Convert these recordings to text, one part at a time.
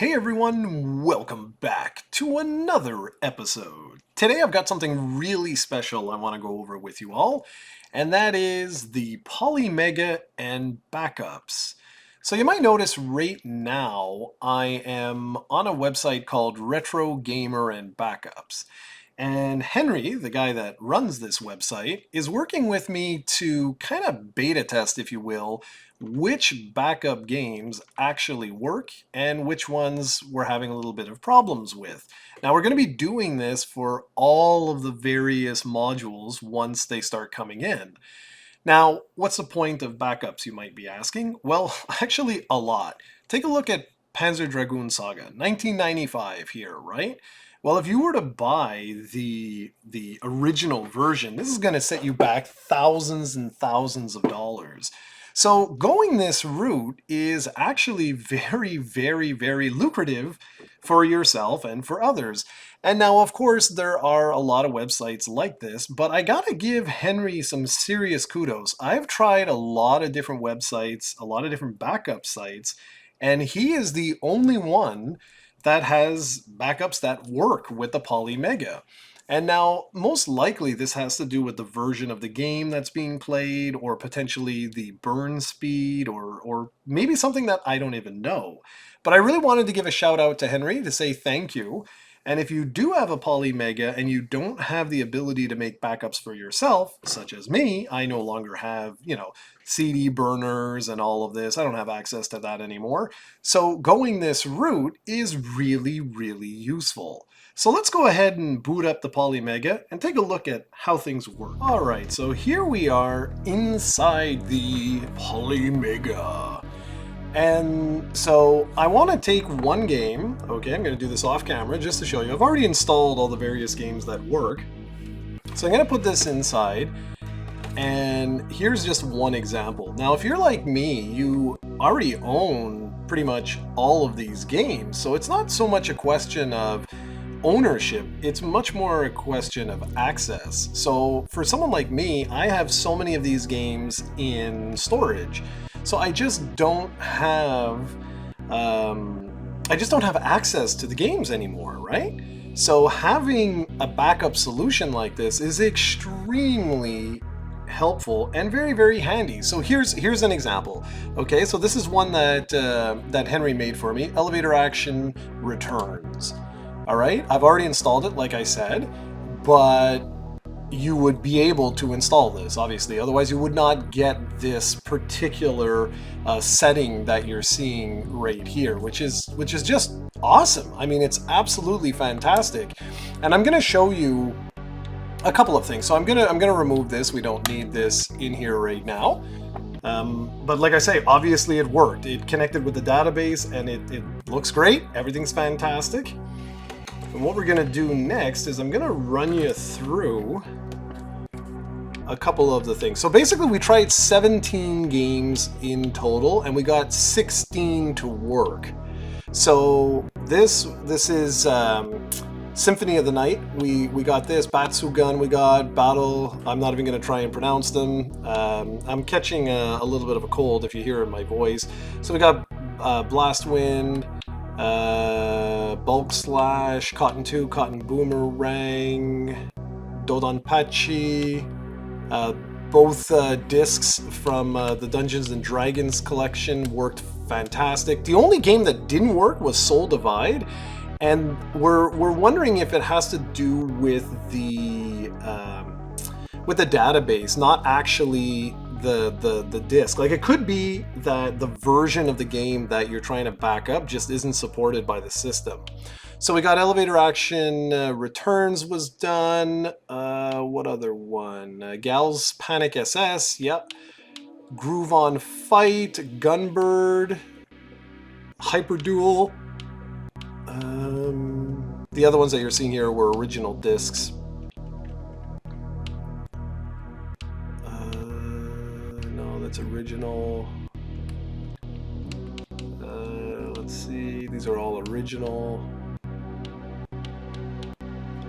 Hey everyone, welcome back to another episode. Today I've got something really special I want to go over with you all, and that is the Polymega and backups. So you might notice right now I am on a website called Retro Gamer and Backups. And Henry, the guy that runs this website, is working with me to kind of beta test, if you will, which backup games actually work and which ones we're having a little bit of problems with. Now, we're going to be doing this for all of the various modules once they start coming in. Now, what's the point of backups, you might be asking? Well, actually, a lot. Take a look at Panzer Dragoon Saga, 1995 here, right? Well, if you were to buy the original version, this is going to set you back thousands and thousands of dollars. So going this route is actually very, very, very lucrative for yourself and for others. And now, of course, there are a lot of websites like this, but I gotta give Henry some serious kudos. I've tried a lot of different websites, a lot of different backup sites, and he is the only one that has backups that work with the Polymega. And now, most likely, this has to do with the version of the game that's being played, or potentially the burn speed, or maybe something that I don't even know. But I really wanted to give a shout out to Henry to say thank you. And if you do have a Polymega and you don't have the ability to make backups for yourself, such as me, I no longer have, CD burners and all of this. I don't have access to that anymore. So going this route is really, really useful. So let's go ahead and boot up the Polymega and take a look at how things work. All right, so here we are inside the Polymega. And so I want to take one game. Okay, I'm going to do this off camera just to show you. I've already installed all the various games that work. So I'm going to put this inside. And here's just one example. Now, if you're like me, you already own pretty much all of these games. So it's not so much a question of ownership, it's much more a question of access. So for someone like me, I have so many of these games in storage. So I just don't have access to the games anymore, right? So having a backup solution like this is extremely helpful and very, very handy. So here's an example. Okay, so this is one that that Henry made for me. Elevator Action Returns. All right, I've already installed it, like I said, but you would be able to install this, obviously. Otherwise, you would not get this particular setting that you're seeing right here, which is just awesome. I mean, it's absolutely fantastic. And I'm going to show you a couple of things. So I'm gonna remove this. We don't need this in here right now. But like I say, obviously it worked. It connected with the database, and it looks great. Everything's fantastic. And what we're gonna do next is I'm gonna run you through a couple of the things. So basically we tried 17 games in total and we got 16 to work. So this is Symphony of the Night. We got this, Batsugun, we got Battle. I'm not even gonna try and pronounce them. I'm catching a little bit of a cold if you hear it in my voice. So we got Blast Wind, Bulk Slash, Cotton 2, Cotton Boomerang, Dodonpachi, both discs from the Dungeons and Dragons collection worked fantastic. The only game that didn't work was Soul Divide, and we're wondering if it has to do with the database, not actually the disc. Like, it could be that the version of the game that you're trying to back up just isn't supported by the system. So we got Elevator Action Returns was done. What other one? Gal's Panic SS. Yep. Groove on Fight. Gunbird. Hyperduel. The other ones that you're seeing here were original discs. No, that's original. Let's see. These are all original.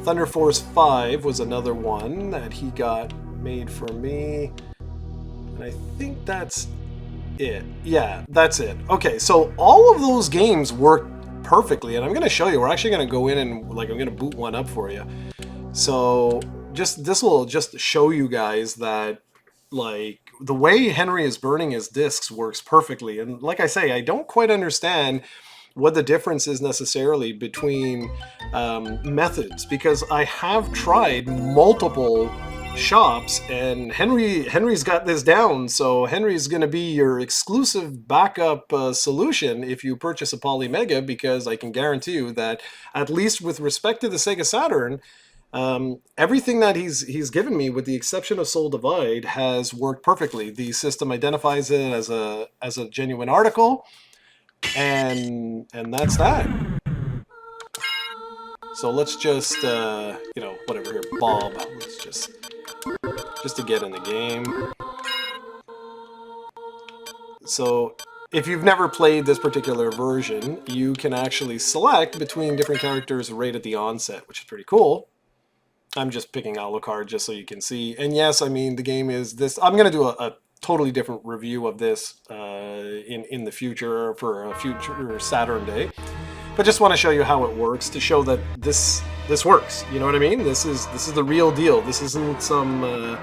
Thunder Force 5 was another one that he got made for me. And I think that's it. Yeah, that's it. Okay, so all of those games work perfectly, and I'm going to show you. We're actually going to go in and I'm going to boot one up for you. So this will just show you guys that the way Henry is burning his discs works perfectly. And like I say, I don't quite understand what the difference is necessarily between methods, because I have tried multiple shops, and Henry's got this down. So Henry's going to be your exclusive backup solution if you purchase a Polymega, because I can guarantee you that, at least with respect to the Sega Saturn, everything that he's given me, with the exception of Soul Divide, has worked perfectly. The system identifies it as a genuine article, and that's that. So let's just whatever here, Bob. Let's just to get in the game. So if you've never played this particular version, you can actually select between different characters right at the onset, which is pretty cool. I'm just picking Alucard just so you can see. And yes, I mean, the game is this. I'm going to do a totally different review of this in the future, for a future Saturn day. But just want to show you how it works, to show that this works. You know what I mean? This is the real deal. This isn't some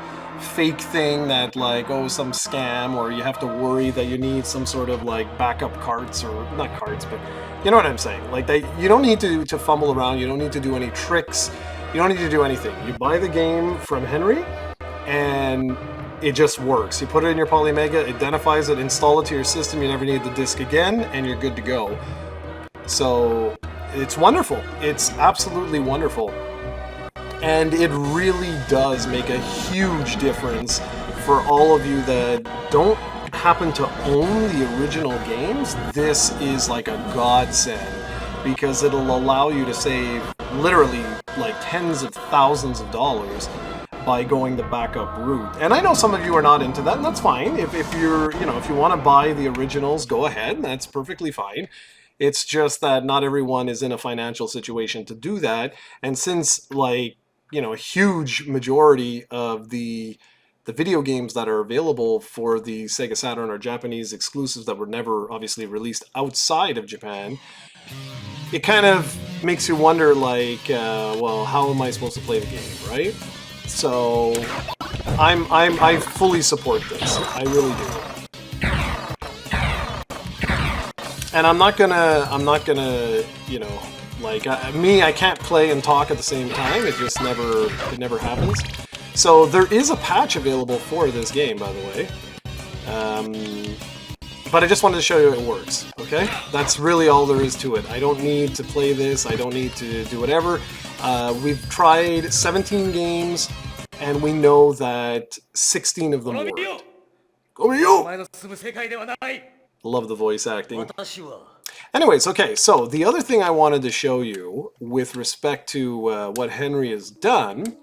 fake thing that some scam, or you have to worry that you need some sort of backup carts, or not carts, but you know what I'm saying. You don't need to fumble around. You don't need to do any tricks. You don't need to do anything. You buy the game from Henry, and it just works. You put it in your Polymega, identifies it, install it to your system. You never need the disc again, and you're good to go. So it's wonderful. It's absolutely wonderful. And it really does make a huge difference for all of you that don't happen to own the original games. This is like a godsend, because it'll allow you to save literally tens of thousands of dollars by going the backup route. And I know some of you are not into that, and that's fine. If you're, if you want to buy the originals, go ahead. That's perfectly fine. It's just that not everyone is in a financial situation to do that. And since a huge majority of the video games that are available for the Sega Saturn are Japanese exclusives that were never obviously released outside of Japan, it kind of makes you wonder, well, how am I supposed to play the game, right? So I fully support this. I really do. And I'm not gonna, I can't play and talk at the same time. It just never happens. So there is a patch available for this game, by the way. But I just wanted to show you it works, okay? That's really all there is to it. I don't need to play this. I don't need to do whatever. We've tried 17 games, and we know that 16 of them worked. Love the voice acting. Anyways, okay, so the other thing I wanted to show you with respect to what Henry has done,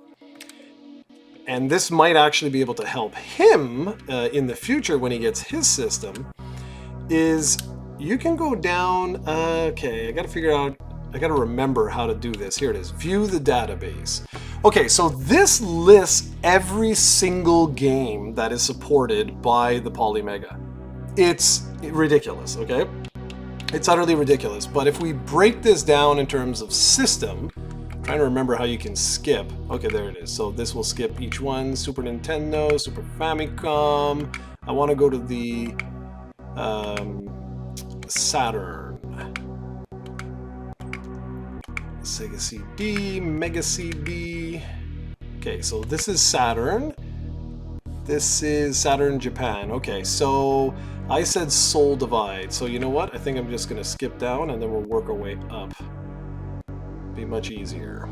and this might actually be able to help him in the future when he gets his system, is you can go down, okay, I gotta remember how to do this. Here it is, view the database. Okay, so this lists every single game that is supported by the Polymega. It's ridiculous, okay? It's utterly ridiculous. But if we break this down in terms of system, I'm trying to remember how you can skip. Okay, there it is. So this will skip each one. Super Nintendo, Super Famicom. I want to go to the Saturn. Sega CD, Mega CD. Okay, so this is Saturn. This is Saturn Japan. Okay, so I said Soul Divide. So you know what? I think I'm just going to skip down and then we'll work our way up. Be much easier.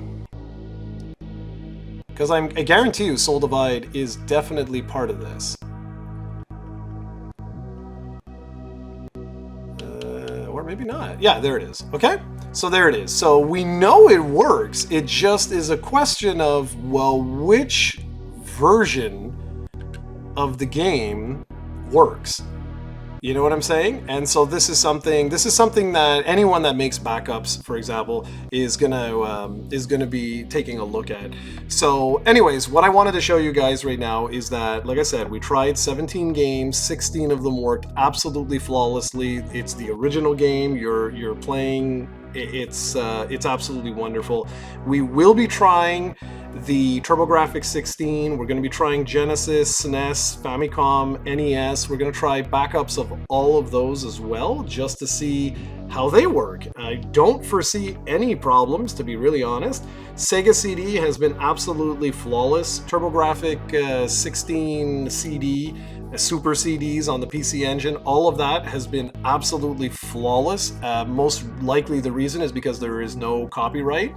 Because I guarantee you Soul Divide is definitely part of this. Or maybe not. Yeah, there it is. Okay? So there it is. So we know it works. It just is a question of, well, which version of the game works. You know what I'm saying? And so this is something that anyone that makes backups, for example, is gonna be taking a look at. So anyways, what I wanted to show you guys right now is that, like I said, we tried 17 games, 16 of them worked absolutely flawlessly. It's the original game. You're playing It's absolutely wonderful. We will be trying the TurboGrafx 16. We're going to be trying Genesis, SNES, Famicom, NES. We're going to try backups of all of those as well, just to see how they work. I don't foresee any problems, to be really honest. Sega CD has been absolutely flawless. TurboGrafx 16 CD, Super CDs on the PC Engine, all of that has been absolutely flawless. Most likely the reason is because there is no copyright.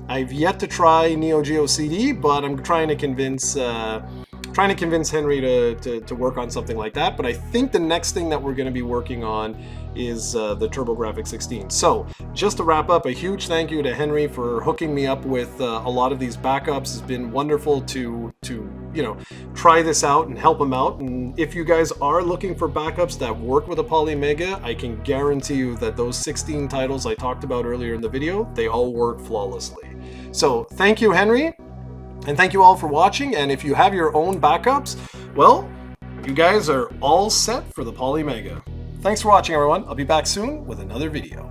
I've yet to try Neo Geo CD, but I'm trying to convince Henry to work on something like that. But I think the next thing that we're going to be working on is the TurboGrafx 16. So just to wrap up, a huge thank you to Henry for hooking me up with a lot of these backups. It's been wonderful to try this out and help him out. And if you guys are looking for backups that work with a Polymega, I can guarantee you that those 16 titles I talked about earlier in the video, they all work flawlessly. So thank you, Henry. And thank you all for watching, and if you have your own backups, well, you guys are all set for the Polymega. Thanks for watching, everyone. I'll be back soon with another video.